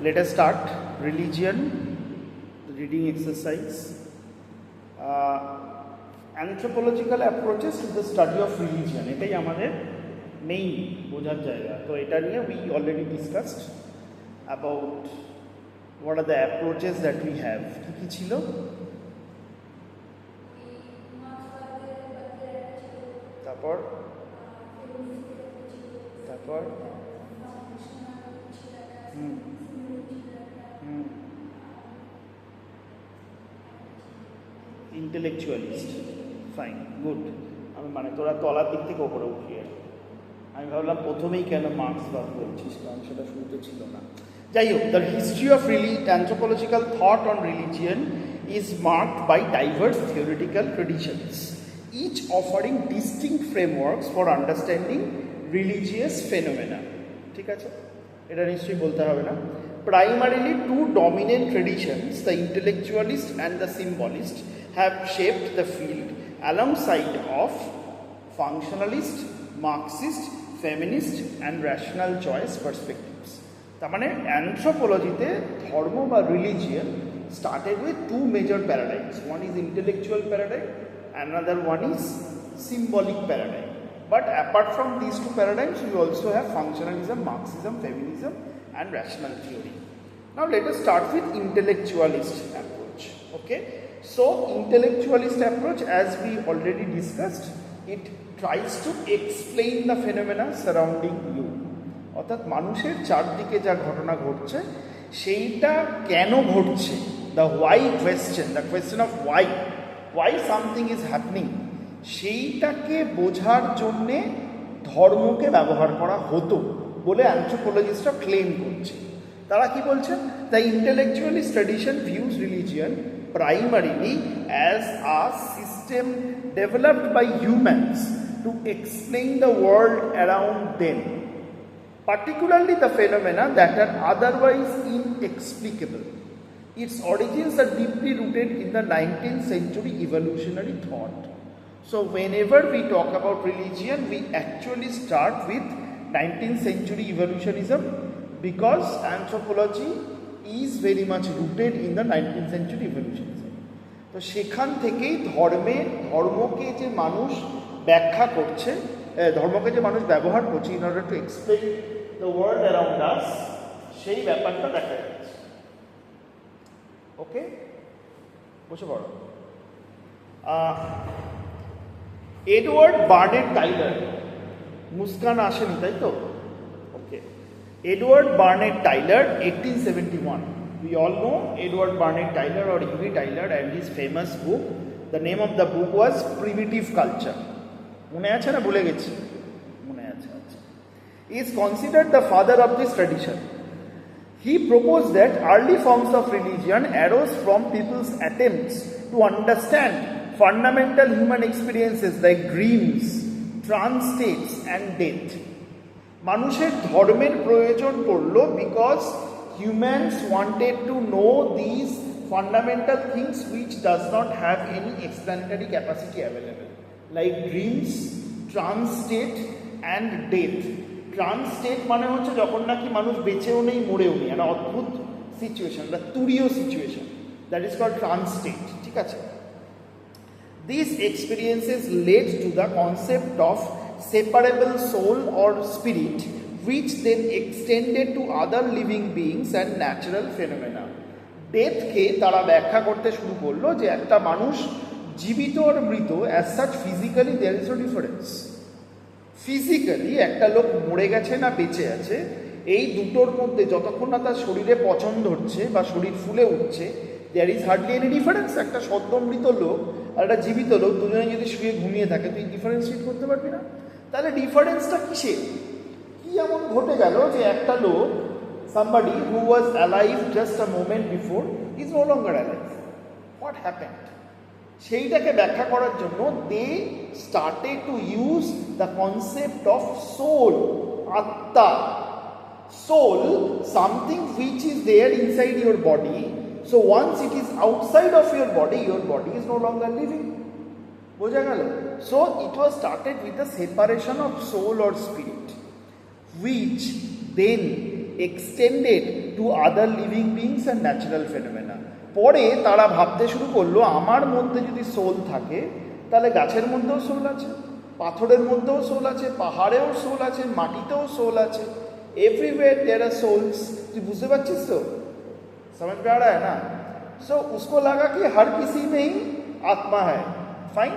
Let us start. Religion, reading exercise. Anthropological approaches to the study of religion. এটাই আমাদের main বোঝার জায়গা। তো এটা নিয়ে we already discussed about what are the approaches that we have. কি ছিল? তারপর Intellectualist. Fine, good. আমি মানে তোরা তলার দিক থেকে ওপরে উঠি আর আমি ভাবলাম প্রথমেই কেন মার্কস বাদ বলছিস, কারণ সেটা শুরুতে ছিল না। যাই হোক, the history of anthropological thought on religion is marked by diverse theoretical traditions, each offering distinct frameworks for understanding religious phenomena. ঠিক আছে, এটা নিশ্চয়ই বলতে হবে না। Primarily two dominant traditions, the intellectualist and the symbolist, have shaped the field alongside of functionalist, Marxist, feminist and rational choice perspectives. তার মানে অ্যানথ্রোপোলজিতে ধর্ম বা religion started with two major paradigms. One is intellectual paradigm, another one is symbolic paradigm. But apart from these two paradigms, we also have functionalism, Marxism, feminism and rational theory. Now let us start with intellectualist approach. Okay, so intellectualist approach, as we already discussed, it tries to explain the phenomena surrounding you. অর্থাৎ মানুষের চারদিকে যা ঘটনা ঘটছে সেইটা কেন ঘটছে, the why question, the question of why something is happening, সেইটাকে বোঝার জন্যে ধর্মকে ব্যবহার করা হতো বলে অ্যানথ্রোপোলজিস্টরা ক্লেম করছে। তারা কি বলছেন? The intellectualist tradition views religion primarily as a system developed by humans to explain the world around them, particularly the phenomena that are otherwise inexplicable. Its origins are deeply rooted in the 19th century evolutionary thought. So whenever we talk about religion, we actually start with 19th century evolutionism, because anthropology is very much rooted in the 19th century evolutionism. তো সেখান থেকেই ধর্মকে যে মানুষ ব্যাখ্যা করছে, ধর্মকে যে মানুষ ব্যবহার করছে in order to explain the world around us, সেই ব্যাপারটা দেখা যাচ্ছে। ওকে, বসে পড়ো। এডওয়ার্ড বার্নেট টাইলার, মুস্কান আসেনি তাই তো? ওকে, Edward Barnett Tyler, 1871. We all know Edward Barnett Tyler or E.B. Tyler and his famous book. The name of the book was Primitive Culture. মনে আছে না? ভুলে গেছি। মনে আছে। He is considered the father of this tradition. He proposed that early forms of religion arose from people's attempts to understand fundamental human experiences like dreams, trance states and death. মানুষের ধর্মের প্রয়োজন পড়লো because humans wanted to know this fundamental things which does not have any explanatory capacity available, like dreams, trans state and death. Trans state মানে হচ্ছে যখন নাকি মানুষ বেঁচেও নেই মরেও নেই, একটা অদ্ভুত সিচুয়েশন, একটা তুরীয় situation, that is called trance state. ঠিক আছে, this experiences led to the concept of separable soul or spirit, which then extended to other living beings and natural phenomena. ডেথকে তারা ব্যাখ্যা করতে শুরু করলো যে একটা মানুষ জীবিত আর মৃত, as such physically there is no difference. Physically একটা লোক মরে গেছে না বেঁচে আছে, এই দুটোর মধ্যে যতক্ষণ না তার শরীরে পচন ধরছে বা শরীর ফুলে উঠছে, there is hardly any difference. একটা সদ্য মৃত লোক আর একটা জীবিত লোক দুজনে যদি শুয়ে ঘুমিয়ে থাকে, তুই ডিফারেন্সিয়েট করতে পারবি না। তাহলে ডিফারেন্সটা কিসে? কি এমন ঘটে গেল যে একটা লোক, somebody who was alive just a moment before is no longer alive? What happened? সেইটাকে ব্যাখ্যা করার জন্য they started to use the concept of soul, আত্মা। Soul, something which is there inside your body. So once it is outside of your body is no longer living. বোঝা গেল? So it was started with the separation of soul or spirit, which then extended to other living beings and natural phenomena. পরে তারা ভাবতে শুরু করলো আমার মধ্যে যদি সোল থাকে তাহলে গাছের মধ্যেও সোল আছে, পাথরের মধ্যেও সোল আছে, পাহাড়েও সোল আছে, মাটিতেও সোল আছে, এভরিওয়্যার देयर आर सोल्स। তুই বুঝতে পারছিস তো? समझ में आ रहा है ना? सो उसको लगा कि हर किसी में ही आत्मा है। Fine.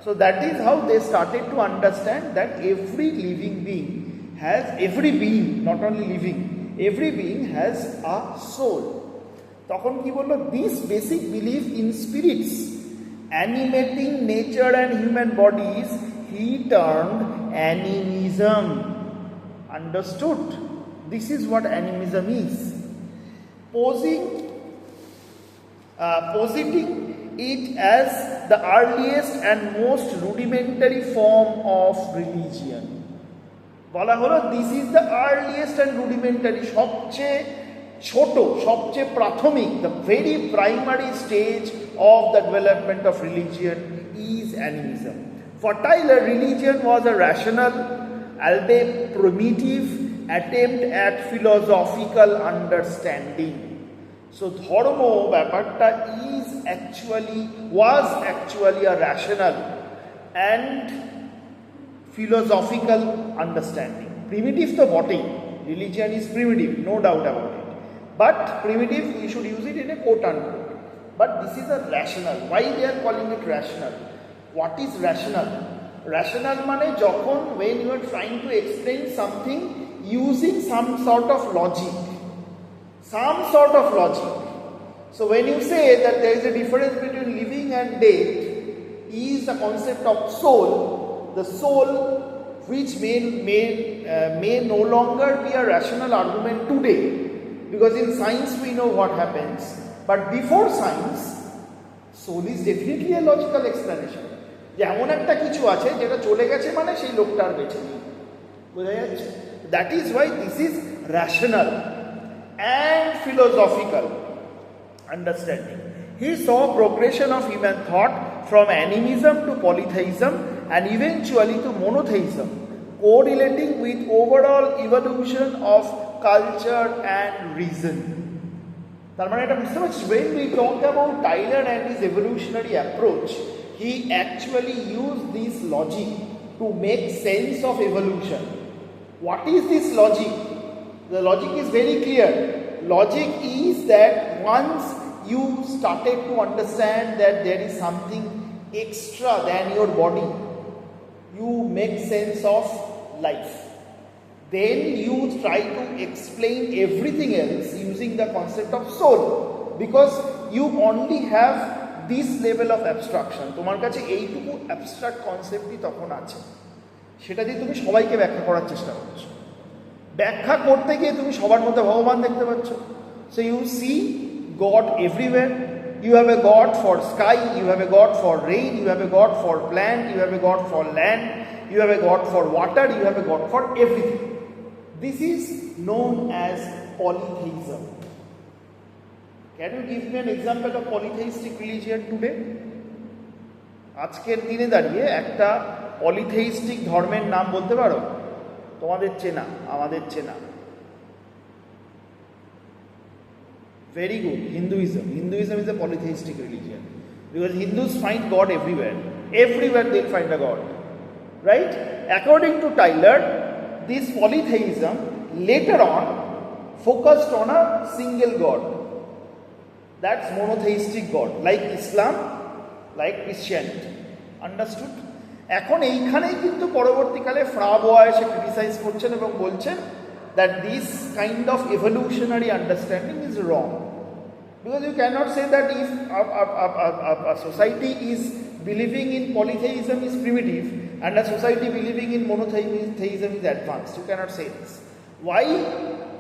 So that is how they started to understand that every living being has, every being, not only living, every being has a soul. তখন কি বললো? This basic belief in spirits animating nature and human bodies he termed animism. Understood? This is what animism is. Positing it as the earliest and most rudimentary form of religion. বলা হলো this is the earliest and rudimentary, সবচেয়ে ছোট, সবচেয়ে প্রাথমিক, the very primary stage of the development of religion is animism. For Tylor religion was a rational albeit primitive attempt at philosophical understanding. So dharma ব্যাপারটা was actually a rational and philosophical understanding. Primitive to botei, religion is primitive, no doubt about it, but primitive we should use it in a quote unquote, but this is a rational. Why they are calling it rational? What is rational? Rational মানে যখন when you are trying to explain something using some sort of logic. So when you say that there is a difference between living and dead, is the concept of soul, the soul which may no longer be a rational argument today, because in science we know what happens, but before science soul is definitely a logical explanation. যে এমন একটা কিছু আছে যেটা চলে গেছে মানে সেই লোকটার বেঁচে নেই, বোঝা যাচ্ছে? That is why this is rational and philosophical understanding. He saw progression of human thought from animism to polytheism and eventually to monotheism, correlating with overall evolution of culture and reason. তার মানে এটা বুঝতে পারছিস, when we talk about Tyler and his evolutionary approach, he actually used this logic to make sense of evolution. What is this logic? The logic is very clear. Logic is that once you started to understand that there is something extra than your body, you make sense of life. Then you try to explain everything else using the concept of soul, because you only have this level of abstraction. তোমার কাছে এইটুকু abstract conceptই তখন আছে, সেটা দিয়ে তুমি সবাইকে ব্যাখ্যা করার চেষ্টা করছো। ব্যাখ্যা করতে গিয়ে তুমি সবার মধ্যে ভগবান দেখতে পাচ্ছ। So you see God everywhere. You have a god for sky, you have a god for rain, you have a god for plant, you have a god for land, you have a god for water, you have a god for everything. This is known as polytheism. Can you give me an example of polytheistic religion today? আজকের দিনে দাঁড়িয়ে একটা পলিথেইস্টিক ধর্মের নাম বলতে পারো? তোমাদের চেনা, আমাদের চেনা। Very good. Hinduism. Hinduism is a polytheistic religion because Hindus find God everywhere. Everywhere they'll find a God. Right? According to Tyler, this polytheism later on focused on a single God. That's monotheistic God, like Islam, like Christianity. Understood? এখন এইখানেই কিন্তু পরবর্তীকালে ফ্রাবোয়া এসে criticise করছেন এবং বলছেন that this kind of evolutionary understanding is wrong, because you cannot say that if a society is believing in polytheism is primitive and a society believing in monotheism is advanced. You cannot say this.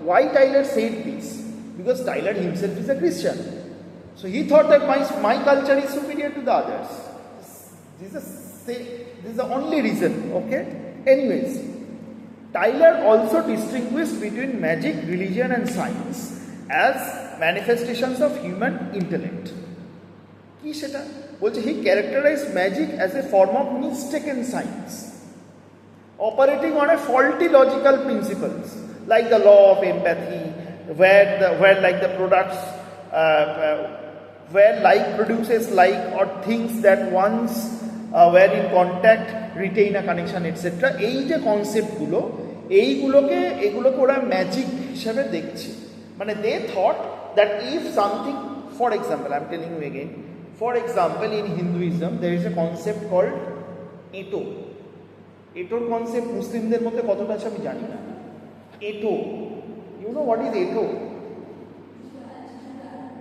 Why Tyler said this? Because Tyler himself is a Christian, so he thought that my culture is superior to the others. This is the only reason. Okay, anyways, Tyler also distinguished between magic, religion and science as manifestations of human intellect. কি সেটা বলছে? he characterized magic as a form of mistaken science operating on a faulty logical principles. like the law of empathy, where like the products, where like produces like, or things that once were in contact retain a connection, etc. এই যে কনসেপ্টগুলো, এগুলোকে ওরা magic হিসাবে দেখছে। মানে they thought that if something, for example I am telling you again, for example in Hinduism there is a concept called এটো। এটোর concept মুসলিমদের মধ্যে কতটা আছে আমি জানি না। এটো, ইউ নো হোয়াট ইজ এটো?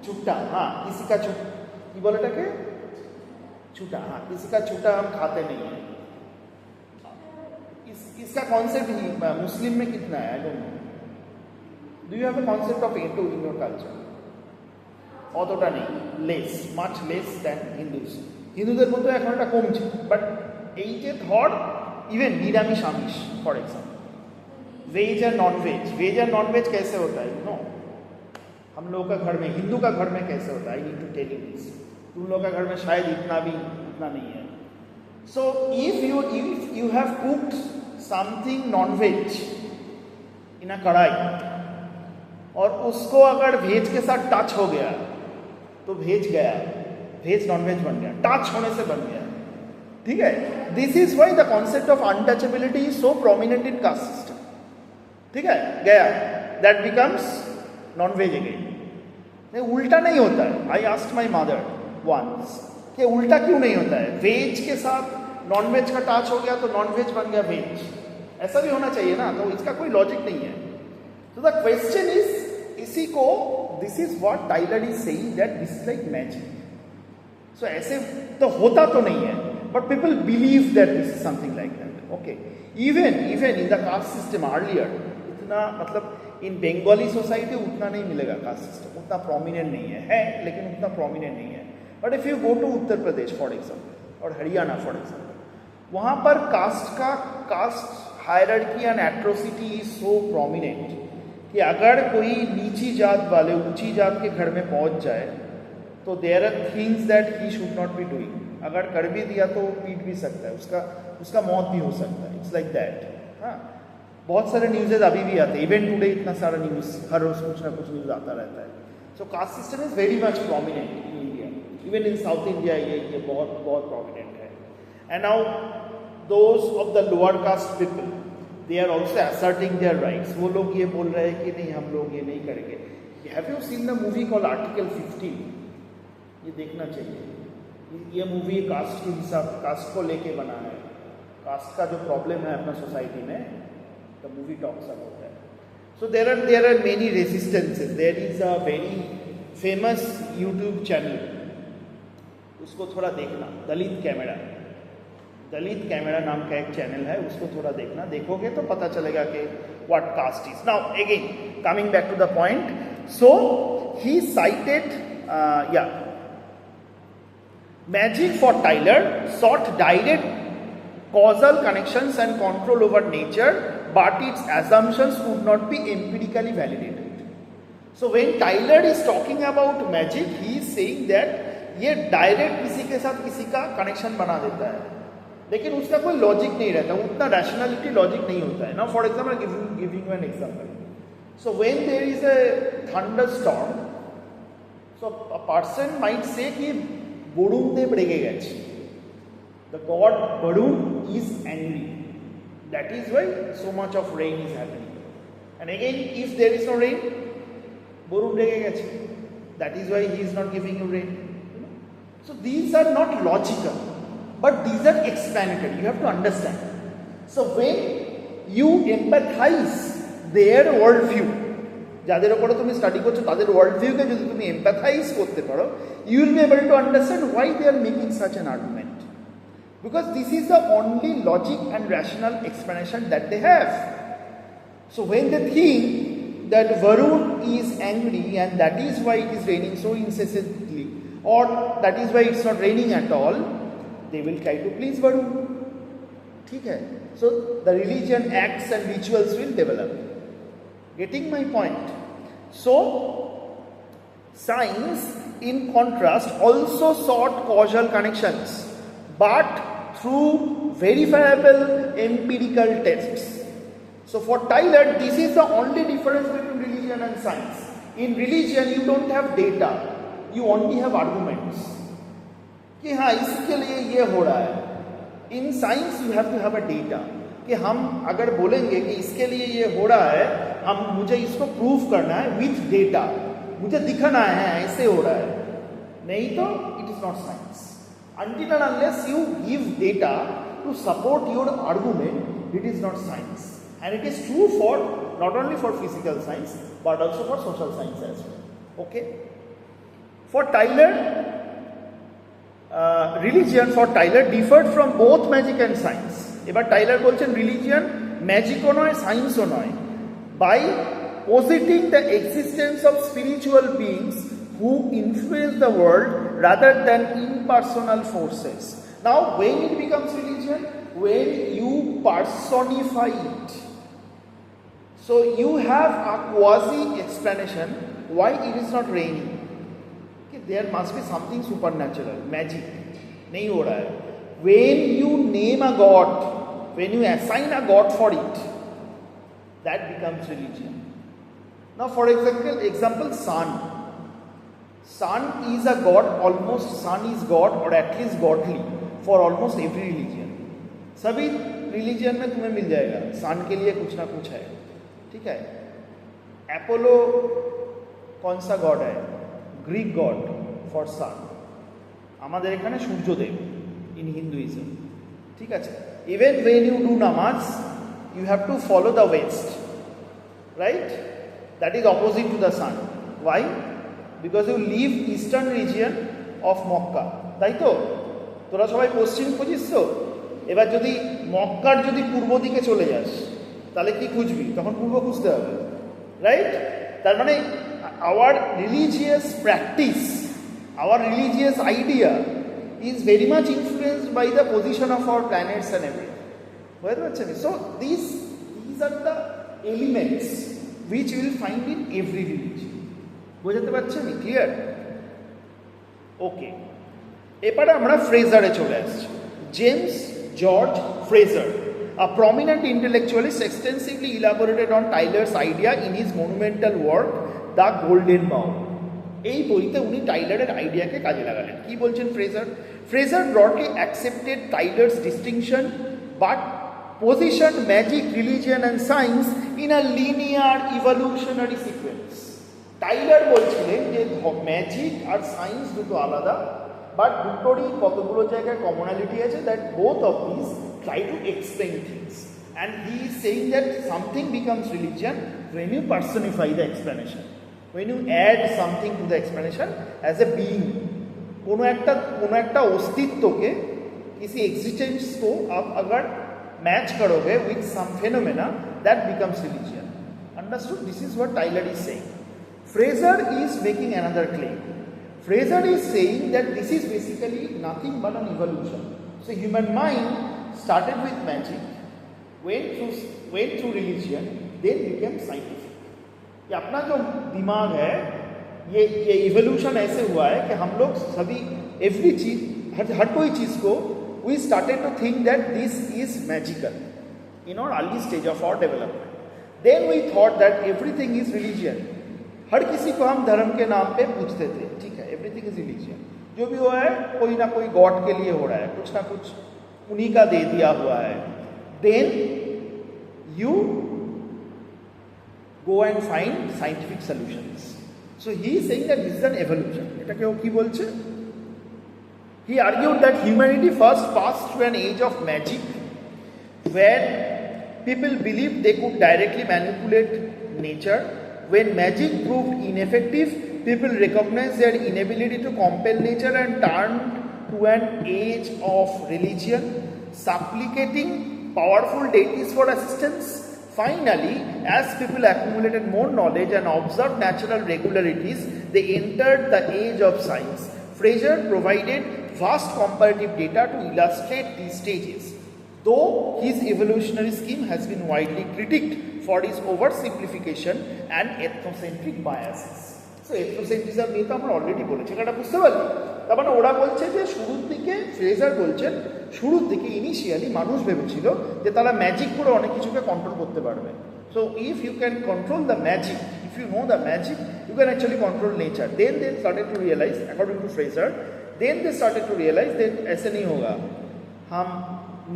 छुट्टा, हाँ, किसी का छुट्टा, ये बोले टके छुट्टा, हाँ, किसी का छुट्टा हम खाते नहीं हैं। इसका कॉन्सेप्ट ही मुस्लिम में कितना है? I don't know. Do you have a concept of एटो इन योर कल्चर? অতটা নেই, less, much less than Hindus. হিন্দুদের মধ্যে এখন একটা কমছে, বাট এই যে ধর इवन निरामिष आमिष, फॉर एग्जाम्पल वेज और नॉन वेज, वेज और नॉन वेज कैसे होता है? नो, हम लोग का घर में, हिंदू का घर में कैसे होता है? I need to tell you this. तुम लोग का घर में शायद इतना नहीं है। So if you have cooked something non veg in a kadhai, और उसको अगर वेज के साथ टच हो गया तो वेज गया, वेज नॉन वेज बन गया, टच होने से बन गया। ठीक है, this is why the concept of untouchability is so prominent in caste system. ठीक है, गया, that becomes non veg again. नहीं, उल्टा नहीं होता है। I asked my mother once कि उल्टा क्यों नहीं होता है? वेज के साथ नॉन वेज का टच हो गया तो नॉन वेज बन गया वेज, ऐसा भी होना चाहिए ना। तो इसका कोई लॉजिक नहीं है। तो द क्वेश्चन इज, इसी को, this is what Tylor is saying, that this is like magic. So ऐसे तो होता तो नहीं है, but people believe that this is something like that. Okay, even in the caste system earlier, इतना मतलब इन बंगाली सोसाइटी उतना नहीं मिलेगा कास्ट सिस्टम, उतना प्रोमिनेंट नहीं है, लेकिन उतना प्रोमिनेंट नहीं है। But if you go to Uttar Pradesh for example, और हरियाणा फॉर एग्जाम्पल, वहाँ पर caste hierarchy and atrocity is so prominent कि अगर कोई नीची जात वाले ऊंची जात के घर में पहुँच जाए तो there are things that he should not be doing. अगर कर भी दिया तो पीट भी सकता है, उसका मौत भी हो सकता है। It's like that. हाँ, बहुत सारे न्यूज़ेज अभी भी आते हैं, इवन टुडे इतना सारा न्यूज़, हर रोज कुछ ना कुछ न्यूज़ आता रहता है। So caste system is very much prominent in India, even in South India ये बहुत बहुत प्रोमिनेंट है। And now those of the lower caste people, they are also asserting their rights. वो लोग ये बोल रहे हैं कि नहीं, हम लोग ये नहीं करेंगे। Have you seen the movie called article 15? ये देखना चाहिए। ये मूवी कास्ट के हिसाब, कास्ट को लेके बना है। कास्ट का जो प्रॉब्लम है अपना सोसाइटी में, the movie talks about that. So there are many resistances. There is a very famous YouTube channel, उसको थोड़ा देखना, दलित कैमरा नाम का एक चैनल है, उसको थोड़ा देखना। देखोगे तो पता चलेगा कि what caste is. Now again, coming back to the point, so he cited magic for Tyler sought direct causal connections and control over nature, but its assumptions could not be empirically validated. So when Tyler is talking about magic, he is saying that ये direct किसी के साथ किसी का connection बना देता है, लेकिन उसका कोई लॉजिक नहीं रहता, उतना रैशनैलिटी लॉजिक नहीं होता है ना। For example, giving you an example, so when there is a thunderstorm, so a person might say कि বরুণ দেব রেগে গেছে, the god Varun is angry, that is why so much of rain is happening. And again, if there is no rain, Varun রেগে গেছে, that is why he is not giving you rain. So these are not logical, but these are explanatory. You have to understand. So when you empathize their world view, যাদের উপরে তুমি study করছো তাদের world ভিউকে যদি তুমি empathise করতে পারো, you will be able to understand why they are making such an argument, because this is the only logic and rational explanation that they have. So when they think that Varun is angry and that is why it is raining so incessantly, or that is why it's not raining at all, they will try to please Varun. ठीक है? So the religion, acts and rituals will develop. Getting my point? So science in contrast also sought causal connections, but through verifiable empirical tests. So for Tyler, this is the only difference between religion and science. In religion, you don't have data, you only have arguments. कि हाँ इसके लिए ये हो रहा है. In science, you have to have a data. कि हम अगर बोलेंगे कि इसके लिए ये हो रहा है, मुझे इसको प्रूव करना है with data. मुझे दिखाना है ऐसे हो रहा है. नहीं तो it is not science. Until and unless you give data to support your argument, it is not science. And it is true for not only for physical science but also for social science as well. Okay. For Tyler, religion for Tyler differed from both magic and science. এবার Tyler বলছেন religion ম্যাজিকও নয় সায়েন্সও নয়, by positing the existence of spiritual beings who influence the world rather than impersonal forces. Now when it becomes religion, when you personify it. So you have a quasi explanation why it is not raining. Okay, there must be something supernatural, magic. नहीं हो रहा है. When you name a god, when you assign a god for it, that becomes religion. Now for example, sun. Sun is a god, almost sun is god or at least godly for almost every religion. सभी religion में तुम्हें मिल जाएगा sun के लिए कुछ ना कुछ है. ठीक है. अपोलो कौन सा गॉड है? ग्रीक गॉड फॉर सन. আমাদের এখানে সূর্যদেব in Hinduism. ঠিক আছে. Even when you do namaz, you have to follow the west, right? That is opposite to the sun. Why? Because you leave eastern region of Mecca. তাই তো? তোরা সবাই পশ্চিম খুঁজিস তো? এবার যদি মক্কার যদি পূর্ব দিকে চলে যাস তাহলে কি খুঁজবি? তখন পূর্ব খুঁজতে হবে, রাইট? তার মানে our religious practice, our religious idea is very much influenced by the position of our planets and everything. বুঝতে পারছেন? So these are the elements which you will find in every religion. বুঝতে পারছেন? Clear? Okay. এবারে আমরা ফ্রেজারে চলে আসছি. James George Frazer, a prominent intellectualist, extensively elaborated on Tyler's idea in his monumental work The Golden Bough. এই বইতে উনি টাইলারের আইডিয়াকে কাজে লাগালেন. কি বলছেন Frazer? Frazer broadly accepted Tyler's distinction but positioned magic, religion and science in a linear evolutionary sequence. Tyler বলছিলেন যে magic আর science দুটো আলাদা, বাট দুটোরই কতগুলো জায়গায় কমনালিটি আছে, that both of this try to explain things, and he is saying that something becomes religion when you personify the explanation, when you add something to the explanation as a being. কোনো একটা অস্তিত্বকে किसी existence को आप अगर match करोगे with some phenomena, that becomes religion. Understood? This is what Tyler is saying. Fraser is making another claim. Fraser is saying that this is basically nothing but an evolution. So human mind started with magic, went through religion, then became scientific. ये अपना जो दिमाग है, ये evolution ऐसे हुआ है कि हम लोग सभी एवरी चीज, हर कोई चीज को we started to think that this is magical in our early stage of our development. Then we thought that everything is religion. हर किसी को हम धर्म के नाम पे पूछते थे. ठीक है, everything is religion. जो भी हुआ है कोई ना कोई गॉड के लिए हो रहा है, कुछ ना कुछ उन्हीं का दे दिया हुआ है. Then you go and find scientific solutions. So he is saying that this is an evolution. এটাকে ও কি বলছে? He argued that humanity first passed through an age of magic where people believed they could directly manipulate nature. When magic proved ineffective, people recognized their inability to compel nature and turned to an age of religion, supplicating powerful deities for assistance. Finally, as people accumulated more knowledge and observed natural regularities, they entered the age of science. Fraser provided vast comparative data to illustrate these stages. Though his evolutionary scheme has been widely critiqued for his oversimplification and ethnocentric biases. So ethnocentrism নিয়ে তো আমরা already বলেছি, এটা বুঝতে পারলি? তার মানে ওরা বলছে যে শুরুর দিকে ফ্রেজার বলছেন শুরুর দিকে ইনিশিয়ালি মানুষ ভেবেছিল যে তারা ম্যাজিক করে অনেক কিছুকে কন্ট্রোল করতে পারবে। So if you can control the magic, if you know the magic, you can actually control nature. Then they started to realize, according to Fraser, then they started to realize that ऐसे नहीं होगा, हम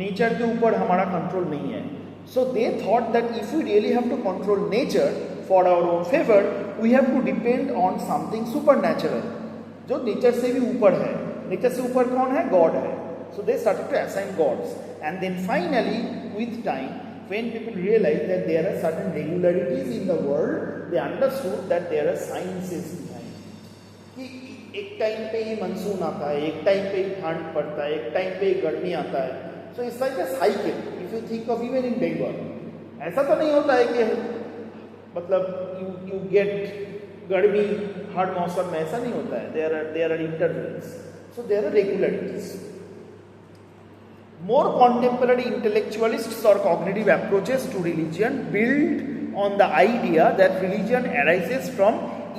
nature के ऊपर हमारा control नहीं है. So they thought that if we really have to control nature for our own favor, we have to depend on something supernatural, जो nature से भी ऊपर है. Nature से ऊपर कौन है? God है. So they started to assign gods, and then finally, with time, when people realized that there are certain regularities in the world, they understood that there are sciences behind it. कि एक time पे ही monsoon आता है, एक time पे ही ठंड पड़ता है, एक टाइम पे ही गर्मी आता है. So it's like a cycle. If you think of even in Bengal, ऐसा तो नहीं होता है कि मतलब you get गर्मी हर मौसम में, ऐसा नहीं होता है. There are intervals. So there are regularities. More contemporary intellectualists or cognitive approaches to religion build on the idea that religion arises from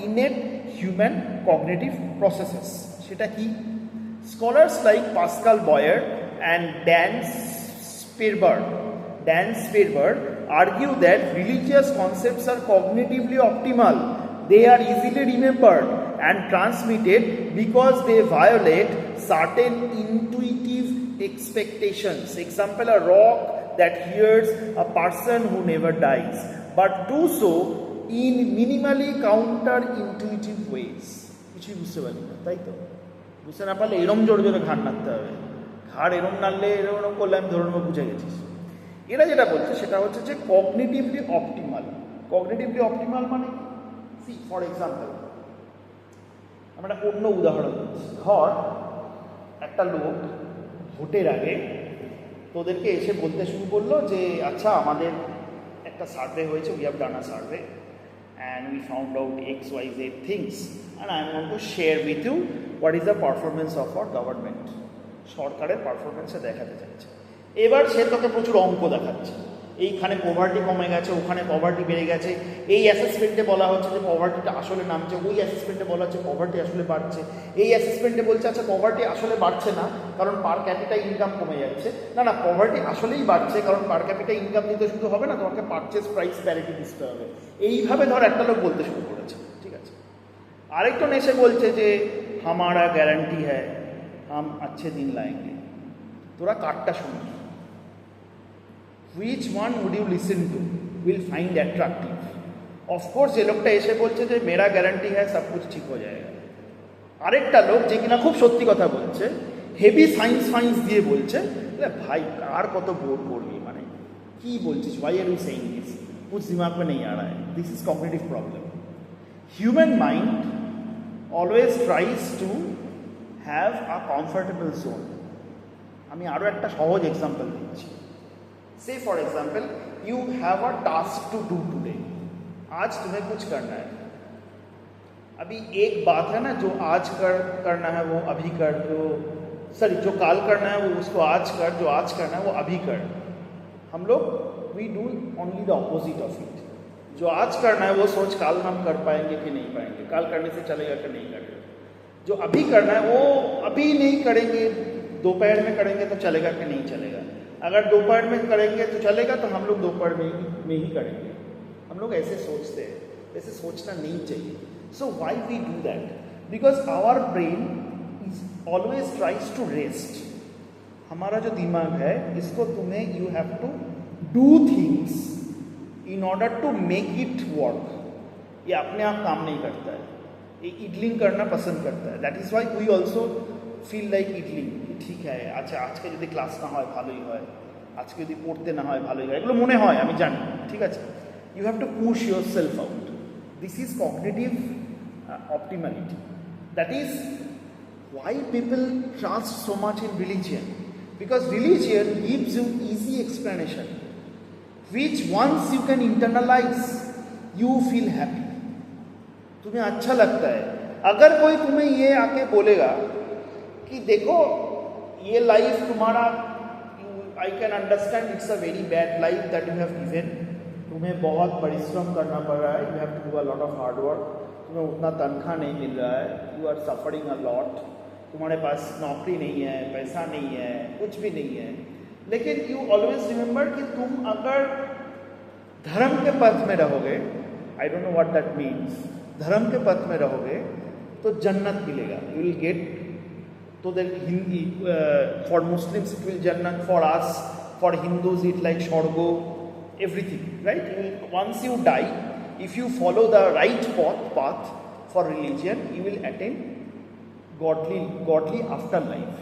innate human cognitive processes. Seta ki? Scholars like Pascal Boyer and Dan Sperber argue that religious concepts are cognitively optimal. They are easily remembered and transmitted because they violate certain intuitive expectations. Example, a rock that hears a person who never dies, but do so in minimally counter-intuitive ways. কিছুই বুঝতে পারি না, তাই তো? বুঝতে না পারলে এরম জোরে জোরে ঘাড় নাড়তে হবে, ঘাড় এরম নাড়লে এরম করলে আমি ধরে নেবো বুঝে গেছিস। এরা যেটা বলছে সেটা হচ্ছে যে কগনিটিভলি অপটিমাল। কগনিটিভলি অপটিমাল মানে সি ফর এক্সাম্পল, আমরা অন্য উদাহরণ দিচ্ছি। ধর একটা লোক ভোটের আগে তোদেরকে এসে বলতে শুরু করলো যে আচ্ছা আমাদের একটা সার্ভে হয়েছে, we have done a survey and we found out XYZ things and I want to share with you what is the performance of our government. সরকারের পারফরমেন্সে দেখাতে চাইছে। এবার সে তোকে প্রচুর অঙ্ক দেখাচ্ছে, এইখানে পভার্টি কমে গেছে, ওখানে পভার্টি বেড়ে গেছে, এই অ্যাসেসমেন্টে বলা হচ্ছে যে পভার্টিটা আসলে নামছে, ওই অ্যাসেসমেন্টে বলা হচ্ছে পভার্টি আসলে বাড়ছে, এই অ্যাসেসমেন্টে বলছে আচ্ছা পভার্টি আসলে বাড়ছে না কারণ পার ক্যাপিটা ইনকাম কমে যাচ্ছে, না না পভার্টি আসলেই বাড়ছে কারণ পার ক্যাপিটা ইনকাম দিতে শুধু হবে না, তোমাকে পারচেস প্রাইস প্যারিটি দিতে হবে। এইভাবে ধর একটা লোক বলতে শুরু করেছে, ঠিক আছে। আরেকজন এসে বলছে যে হামারা গ্যারান্টি হ্যায় হাম আচ্ছে দিন লাएंगे। তোরা কারটা শুনিস, which one would you listen to, will find attractive? Of course যে লোকটা এসে বলছে যে মেরা গ্যারান্টি হ্যায় সব কুছ ঠিক হয়ে যায়গা, আরেকটা লোক যে কিনা খুব সত্যি কথা বলছে, হেভি সায়েন্স দিয়ে বলছে, ভাই কার কত বোর করবি, মানে কি বলছিস, why are you saying this, कुछ दिमाग में नहीं आ रहा है। This is cognitive problem. Human mind always tries to have a comfortable zone. আমি আরো একটা সহজ এক্সাম্পল দিচ্ছি। Say for example, you have a task to do today. आज तुम्हें कुछ करना है। अभी एक बात है ना, जो आज करना है वो अभी कर, जो काल करना है वो उसको आज कर, जो आज करना है वो अभी कर। हम लोग we do only the opposite of it. जो आज करना है वो सोच काल हम कर पाएंगे कि नहीं पाएंगे, काल करने से चलेगा कि नहीं करेगा। जो अभी करना है वो अभी नहीं करेंगे, दोपहर में करेंगे तो चलेगा कि नहीं चलेगा, अगर दोपहर में करेंगे तो चलेगा तो हम लोग दोपहर में ही करेंगे। हम लोग ऐसे सोचते हैं, ऐसे सोचना नहीं चाहिए। So why we do that? Because our brain is always tries to rest. हमारा जो दिमाग है इसको तुम्हें you have to do things in order to make it work. ये अपने आप काम नहीं करता है, ये इडलिंग करना पसंद करता है। That is why we also feel like idling, ঠিক আছে আচ্ছা আজকে যদি ক্লাস না হয় ভালোই হয়, আজকে যদি পড়তে না হয় ভালোই হয়, এগুলো মনে হয় আমি জানি, ঠিক আছে। You have to push yourself out. This is cognitive optimality. That is why people trust so much in religion, because religion gives you easy explanation which once you can internalize you feel happy, तुम्हें अच्छा लगता है। अगर कोई तुम्हें ये आके बोलेगा कि देखो ये लाइफ तुम्हारा, I can understand it's a very bad life that you have given, तुम्हें बहुत परिश्रम करना पड़ रहा है, you have to do a lot of hard work, तुम्हें उतना तनख्वाह नहीं मिल रहा है, you are suffering a lot, तुम्हारे पास नौकरी नहीं है, पैसा नहीं है, कुछ भी नहीं है, लेकिन यू ऑलवेज रिमेंबर कि तुम अगर धर्म के पथ में रहोगे, आई don't know what that means, धर्म के पथ में रहोगे तो जन्नत मिलेगा, यू विल गेट. तो Hindi for Muslims it will jannat, for us, for Hindus it like स्वर्गो, everything, right. Once you die, if you follow the right path for religion, you will attain godly afterlife.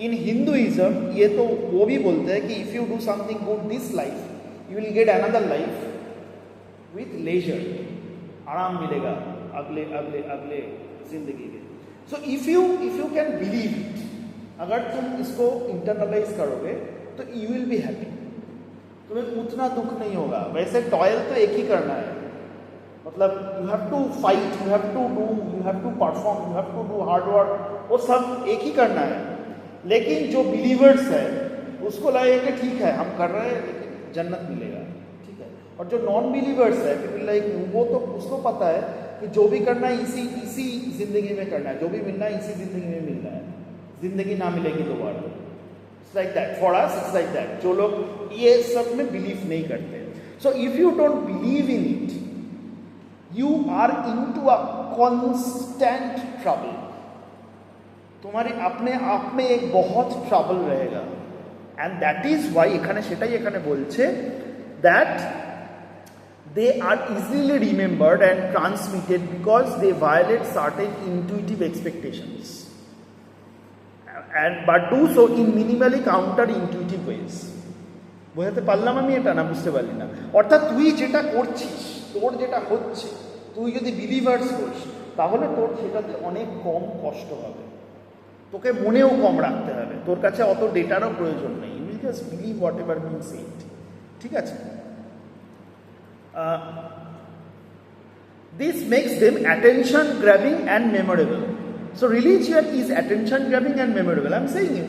In Hinduism ये तो वो भी बोलते हैं कि if you do something good this life, you will get another life with leisure. आराम मिलेगा अगले जिंदगी के. So if you can believe it, अगर तुम इसको internalize करोगे तो you will be happy. तुम्हें उतना दुख नहीं होगा. वैसे टॉयल तो एक ही करना है, मतलब you have to fight, you have to do, you have to perform, you have to do hard work, वो सब एक ही करना है. लेकिन जो बिलीवर्स है उसको लगेगा कि ठीक है हम कर रहे हैं लेकिन जन्नत मिलेगा, ठीक है. और जो नॉन बिलीवर्स है पीपल लाइक, वो तो उसको पता है कि जो भी करना है इसी जिंदगी में करना है, जो भी मिलना है इसी जिंदगी में मिलना है, जिंदगी ना मिलेगी दोबारा. It's like that, for us it's like that. जो लोग ये सब में बिलीव नहीं करते, सो if you don't believe in it, you are into a constant trouble. तुम्हारे अपने आप में एक बहुत ट्रबल रहेगा. एंड दैट इज वाई এখানে সেটাই এখানে বলছে that they are easily remembered and transmitted because they violate certain intuitive expectations and but do so in minimally counter intuitive ways. বুঝতে পারলাম আমি এটা? না বুঝতে পারলি না? অর্থাৎ তুই যেটা করছিস, তোর যেটা হচ্ছে, তুই যদি বিলিভার্স করিস তাহলে তোর সেটাতে অনেক কম কষ্ট হবে, তোকে মনেও কম রাখতে হবে, তোর কাছে অত ডেটারও প্রয়োজন নেই. You will just believe whatever being said. ঠিক আছে? This makes them attention grabbing and memorable. So religion is attention grabbing and memorable. I am saying you.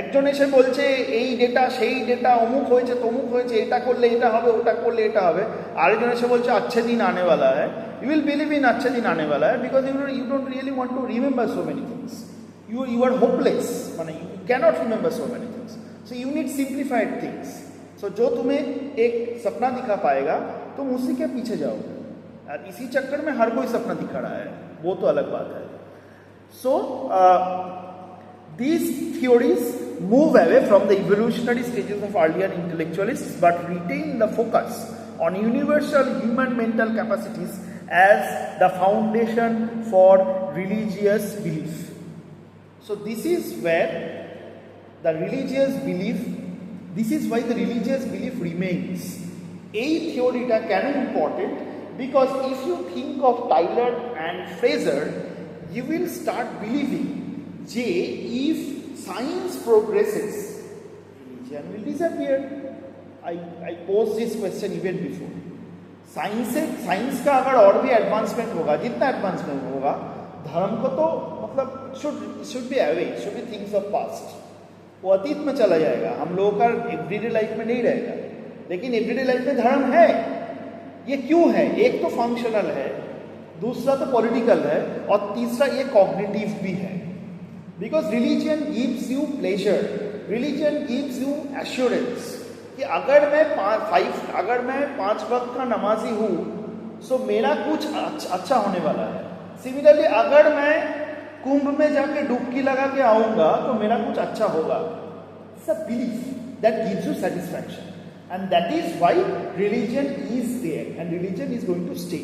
একজন এসে বলছে এই ডেটা সেই ডেটা, অমুক হয়েছে তমুক হয়েছে, এটা করলে এটা হবে, ওটা করলে এটা হবে. আরেকজন এসে বলছে আচ্ছা দিন আনে वाला है, you will believe in আচ্ছা দিন আনে वाला है because you don't really want to remember so many things. You are hopeless, মানে you cannot remember so many things. So you need simplified things. So जो तुम्हें एक सपना दिखा पाएगा तुम उसी के पीछे जाओगे. और इसी चक्कर में हर कोई सपना दिखा रहा है, वो तो अलग बात है. So these theories move away from the evolutionary stages of earlier intellectualists but retain the focus on universal human mental capacities as the foundation for religious belief. So this is why the religious belief remains. A theory ta can important because if you think of Tyler and Fraser, you will start believing if science progresses, religion will disappear. I posed this question even before. Science का अगर और भी advancement होगा, जितना advancement होगा, धर्म को तो मतलब should be away, should be things of past. वो अतीत में चला जाएगा, हम लोगों का एवरीडे लाइफ में नहीं रहेगा. लेकिन एवरीडे लाइफ में धर्म है. ये क्यों है? एक तो फंक्शनल है, दूसरा तो पॉलिटिकल है, और तीसरा ये कॉग्निटिव भी है. Because religion gives you pleasure, religion gives you assurance कि अगर मैं 5 वक्त का नमाजी हूँ सो मेरा कुछ अच्छा होने वाला है. सिमिलरली अगर मैं कुंभ में जाके डुबकी लगा के आऊँगा तो मेरा कुछ अच्छा होगा. It's a belief that gives you satisfaction, and that is why religion is there and religion is going to stay.